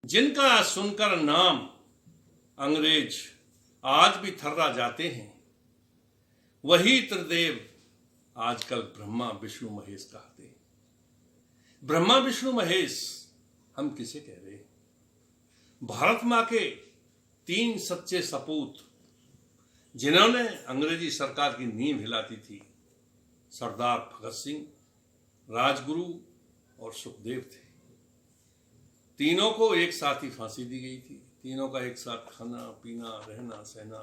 जिनका सुनकर नाम अंग्रेज आज भी थर्रा जाते हैं, वही त्रिदेव आजकल ब्रह्मा विष्णु महेश कहते हैं। ब्रह्मा विष्णु महेश हम किसे कह रहे हैं? भारत मां के 3 सच्चे सपूत जिन्होंने अंग्रेजी सरकार की नींव हिलाती थी, सरदार भगत सिंह, राजगुरु और सुखदेव थे। तीनों को एक साथ ही फांसी दी गई थी। तीनों का एक साथ खाना पीना, रहना सहना,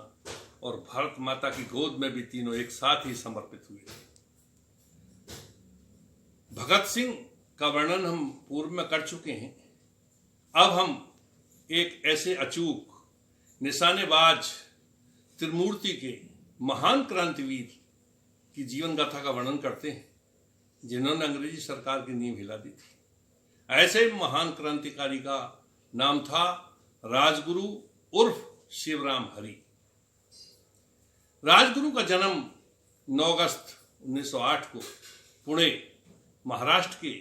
और भारत माता की गोद में भी तीनों एक साथ ही समर्पित हुए। भगत सिंह का वर्णन हम पूर्व में कर चुके हैं। अब हम एक ऐसे अचूक निशानेबाज त्रिमूर्ति के महान क्रांतिवीर की जीवन गाथा का वर्णन करते हैं, जिन्होंने अंग्रेजी सरकार की नींव हिला दी थी। ऐसे महान क्रांतिकारी का नाम था राजगुरु उर्फ शिवराम हरी। राजगुरु का जन्म 9 अगस्त 1908 को पुणे महाराष्ट्र के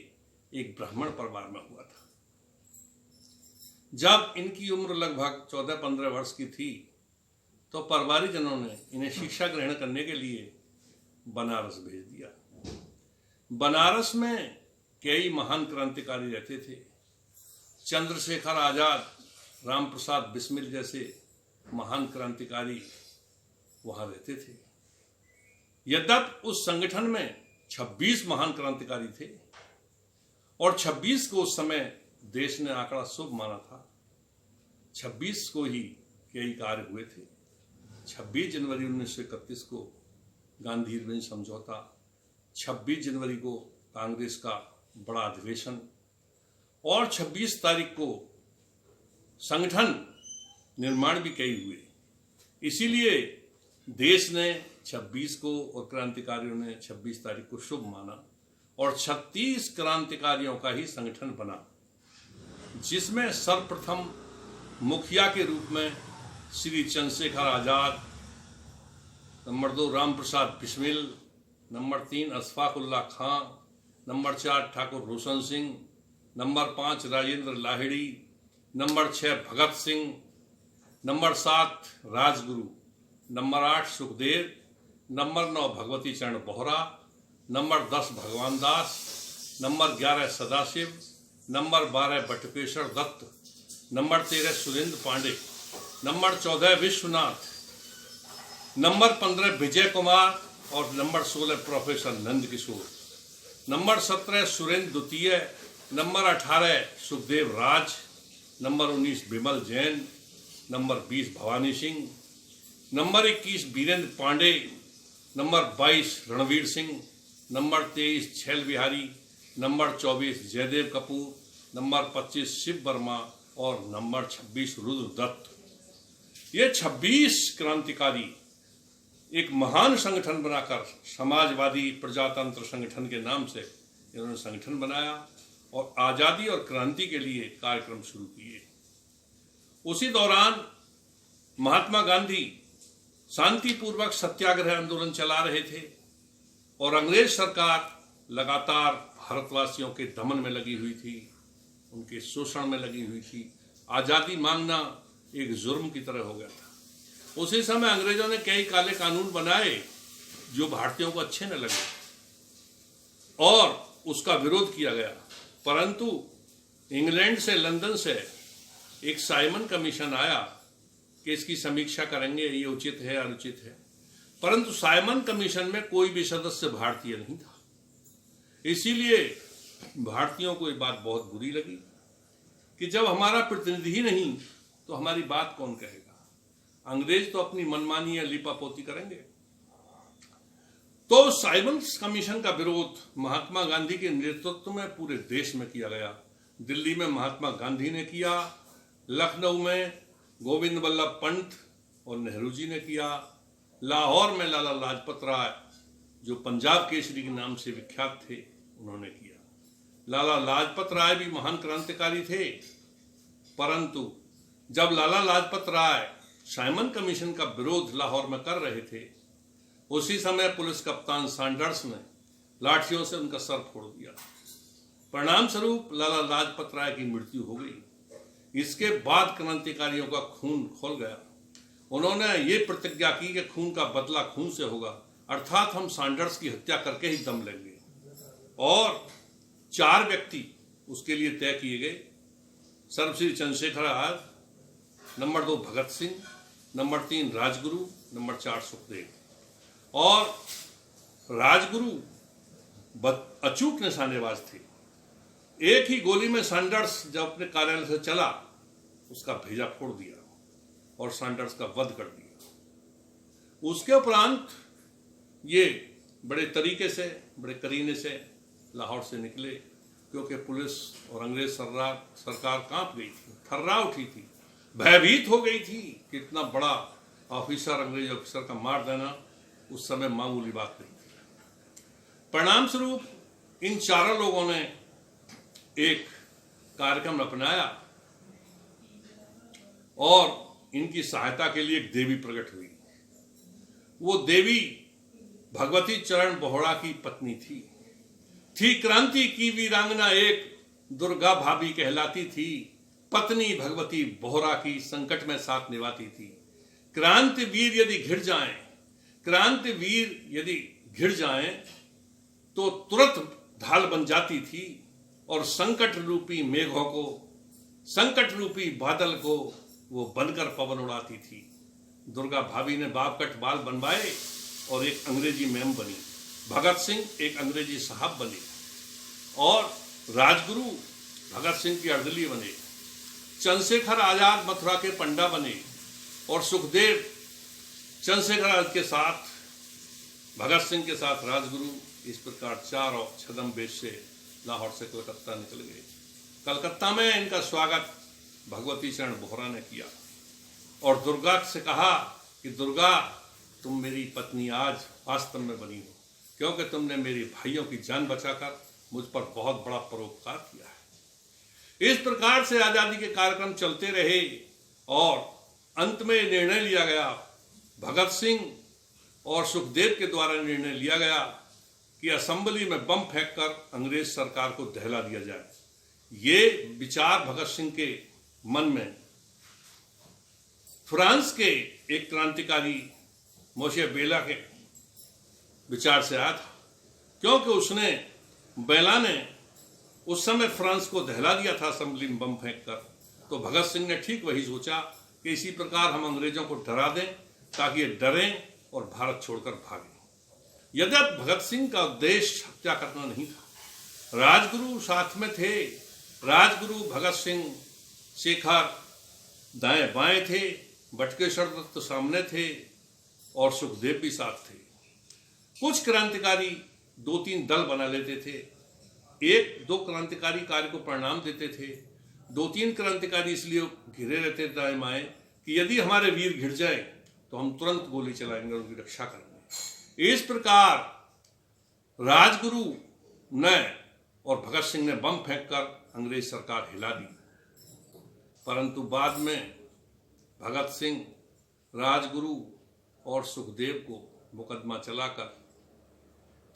एक ब्राह्मण परिवार में हुआ था। जब इनकी उम्र लगभग 14-15 वर्ष की थी तो परिवारजनों ने इन्हें शिक्षा ग्रहण करने के लिए बनारस भेज दिया। बनारस में कई महान क्रांतिकारी रहते थे। चंद्रशेखर आजाद, राम प्रसाद बिस्मिल जैसे महान क्रांतिकारी वहां रहते थे। यद्यपि उस संगठन में 26 महान क्रांतिकारी थे और 26 को उस समय देश ने आंकड़ा शुभ माना था। 26 को ही कई कार्य हुए थे। 26 जनवरी 1931 को गांधी इरविन समझौता, 26 जनवरी को कांग्रेस का बड़ा अधिवेशन और 26 तारीख को संगठन निर्माण भी कई हुए। इसीलिए देश ने 26 को और क्रांतिकारियों ने 26 तारीख को शुभ माना और 36 क्रांतिकारियों का ही संगठन बना, जिसमें सर्वप्रथम मुखिया के रूप में Shri Chandrashekhar Azad, number 2 Ram Prasad Bismil, number 3 Ashfaq Ullah Khan, number 4 Thakur Roshan Singh, number 5 Rajendra Lahiri, number 6 Bhagat Singh, number 7 Rajguru, number 8 Sukhdev, number 9 Bhagwati Charan Vohra, number 10 Bhagwan Das, number 11 Sadashiv, number 12 Batukeshwar Dutt, number 13 Surendra Pandey, number 14 Vishwanath, number 15 Vijay Kumar और number 16 professor Nand Kishore, number 17 Surendra द्वितीय, number 18 Sukhdev Raj, number 19 Vimal Jain, number 20 Bhawani Singh, number 21 Virendra Pandey, number 22 Ranvir Singh, number 23 Chhail Bihari, number 24 Jaidev Kapoor, number 25 Shiv Verma और नंबर 26 रुद्र दत्त। ये 26 क्रांतिकारी एक महान संगठन बनाकर समाजवादी प्रजातंत्र संगठन के नाम से इन्होंने संगठन बनाया और आजादी और क्रांति के लिए कार्यक्रम शुरू किए। उसी दौरान महात्मा गांधी शांतिपूर्वक सत्याग्रह आंदोलन चला रहे थे और अंग्रेज सरकार लगातार भारतवासियों के दमन में लगी हुई थी, उनके शोषण में लगी हुई थी। आजादी मांगना एक जुर्म की तरह हो गया था। उसी समय अंग्रेजों ने कई काले कानून बनाए जो भारतीयों को अच्छे न लगे और उसका विरोध किया गया। परंतु इंग्लैंड से, लंदन से एक साइमन कमीशन आया कि इसकी समीक्षा करेंगे, ये उचित है अनुचित है। परंतु साइमन कमीशन में कोई भी सदस्य भारतीय नहीं था। इसीलिए भारतीयों को ये बात बहुत बुरी लगी कि जब हमारा प्रतिनिधि ही नहीं तो हमारी बात कौन कहेगा। अंग्रेज तो अपनी मनमानी या लीपापोती करेंगे। तो साइमन कमीशन का विरोध महात्मा गांधी के नेतृत्व में पूरे देश में किया गया। दिल्ली में महात्मा गांधी ने किया, लखनऊ में गोविंद वल्लभ पंत और नेहरू जी ने किया, लाहौर में लाला लाजपत राय जो पंजाब केसरी के नाम से विख्यात थे उन्होंने किया। लाला लाजपत राय भी महान क्रांतिकारी थे, परंतु जब लाला लाजपत राय साइमन कमीशन का विरोध लाहौर में कर रहे थे, उसी समय पुलिस कप्तान सैंडर्स ने लाठियों से उनका सर फोड़ दिया। परिणाम स्वरूप लाला लाजपत राय की मृत्यु हो गई। इसके बाद क्रांतिकारियों का खून खौल गया। उन्होंने ये प्रतिज्ञा की कि खून का बदला खून से होगा, अर्थात हम सैंडर्स की हत्या करके ही दम लेंगे। और 4 व्यक्ति उसके लिए तय किए गए। सर्वश्री चंद्रशेखर आजाद, नंबर 2 भगत सिंह, नंबर 3 राजगुरु, नंबर 4 सुखदेव। और राजगुरु अचूक निशानेबाज थे। एक ही गोली में सैंडर्स जब अपने कार्यालय से चला, उसका भेजा फोड़ दिया और सैंडर्स का वध कर दिया। उसके उपरांत ये बड़े तरीके से, बड़े करीने से लाहौर से निकले, क्योंकि पुलिस और अंग्रेज सरकार कांप गई थी, थर्रा उठी थी, भयभीत हो गई थी कि इतना बड़ा ऑफिसर, अंग्रेज ऑफिसर का मार देना उस समय मामूली बात नहीं थी। परिणाम स्वरूप इन चारों लोगों ने एक कार्यक्रम अपनाया और इनकी सहायता के लिए एक देवी प्रकट हुई। वो देवी भगवती चरण बोहरा की पत्नी थी क्रांति की वीरांगना, एक दुर्गा भाभी कहलाती थी, पत्नी भगवती बोहरा की संकट में साथ निभाती थी। क्रांतिवीर यदि घिर जाएं तो तुरंत ढाल बन जाती थी और संकट रूपी मेघों को, संकट रूपी बादल को वो बनकर पवन उड़ाती थी। दुर्गा भाभी ने बापकट बाल बनवाए और एक अंग्रेजी मैम बनी। भगत सिंह एक अंग्रेजी साहब बने और राजगुरु भगत सिंह की अर्दली बने। चंद्रशेखर आजाद मथुरा के पंडा बने और सुखदेव चंद्रशेखर आजाद के साथ, भगत सिंह के साथ राजगुरु, इस प्रकार 4 और छद्म से लाहौर से कलकत्ता निकल गए। कलकत्ता में इनका स्वागत भगवती चरण बोहरा ने किया और दुर्गा से कहा कि दुर्गा, तुम मेरी पत्नी आज वास्तव में बनी हो, क्योंकि तुमने मेरे भाइयों की जान बचाकर मुझ पर बहुत बड़ा परोपकार किया है। इस प्रकार से आजादी के कार्यक्रम चलते रहे और अंत में निर्णय लिया गया, भगत सिंह और सुखदेव के द्वारा निर्णय लिया गया कि असेंबली में बम फेंककर अंग्रेज सरकार को दहला दिया जाए। ये विचार भगत सिंह के मन में फ्रांस के एक क्रांतिकारी मोशे बेला के विचार से आया था, क्योंकि उसने, बेला ने उस समय फ्रांस को दहला दिया था असेंबली में बम फेंककर। तो भगत सिंह ने ठीक वही सोचा कि इसी प्रकार हम अंग्रेजों को डरा दें ताकि ये डरें और भारत छोड़कर भागें। यद्यपि भगत सिंह का उद्देश्य हत्या करना नहीं था, राजगुरु साथ में थे। राजगुरु भगत सिंह, शेखर दाएं बाएं थे, बटुकेश्वर दत्त सामने थे और सुखदेव भी साथ थे। कुछ क्रांतिकारी 2-3 दल बना लेते थे, 1-2 क्रांतिकारी कार्य को परिणाम देते थे, 2-3 क्रांतिकारी इसलिए घिरे रहते दाएं बाएं कि यदि हमारे वीर घिर जाए तो हम तुरंत गोली चलाएंगे और उनकी रक्षा करेंगे। इस प्रकार राजगुरु ने और भगत सिंह ने बम फेंककर अंग्रेज सरकार हिला दी। परंतु बाद में भगत सिंह, राजगुरु और सुखदेव को मुकदमा चलाकर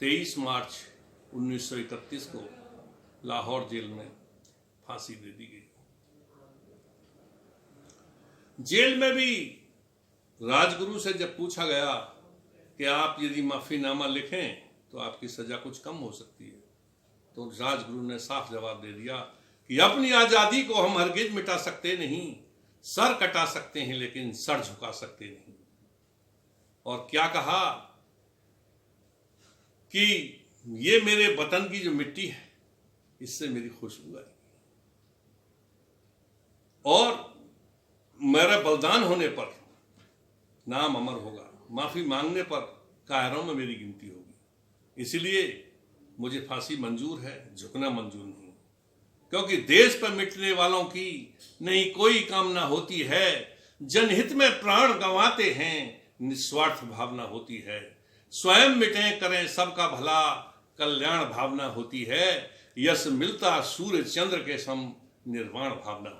23 मार्च 1931 को लाहौर जेल में फांसी दे दी गई। जेल में भी राजगुरु से जब पूछा गया कि आप यदि माफीनामा लिखें तो आपकी सजा कुछ कम हो सकती है, तो राजगुरु ने साफ जवाब दे दिया कि अपनी आजादी को हम हरगिज मिटा सकते नहीं, सर कटा सकते हैं लेकिन सर झुका सकते नहीं। और क्या कहा कि ये मेरे वतन की जो मिट्टी है इससे मेरी खुशबू आएगी और मेरा बलिदान होने पर नाम अमर होगा, माफी मांगने पर कायरों में मेरी गिनती होगी। इसलिए मुझे फांसी मंजूर है, झुकना मंजूर नहीं, क्योंकि देश पर मिटने वालों की नहीं कोई कामना होती है, जनहित में प्राण गंवाते हैं निस्वार्थ भावना होती है, स्वयं मिटें करें सबका भला कल्याण भावना होती है, यश मिलता सूर्य चंद्र के सम निर्वाण भावना।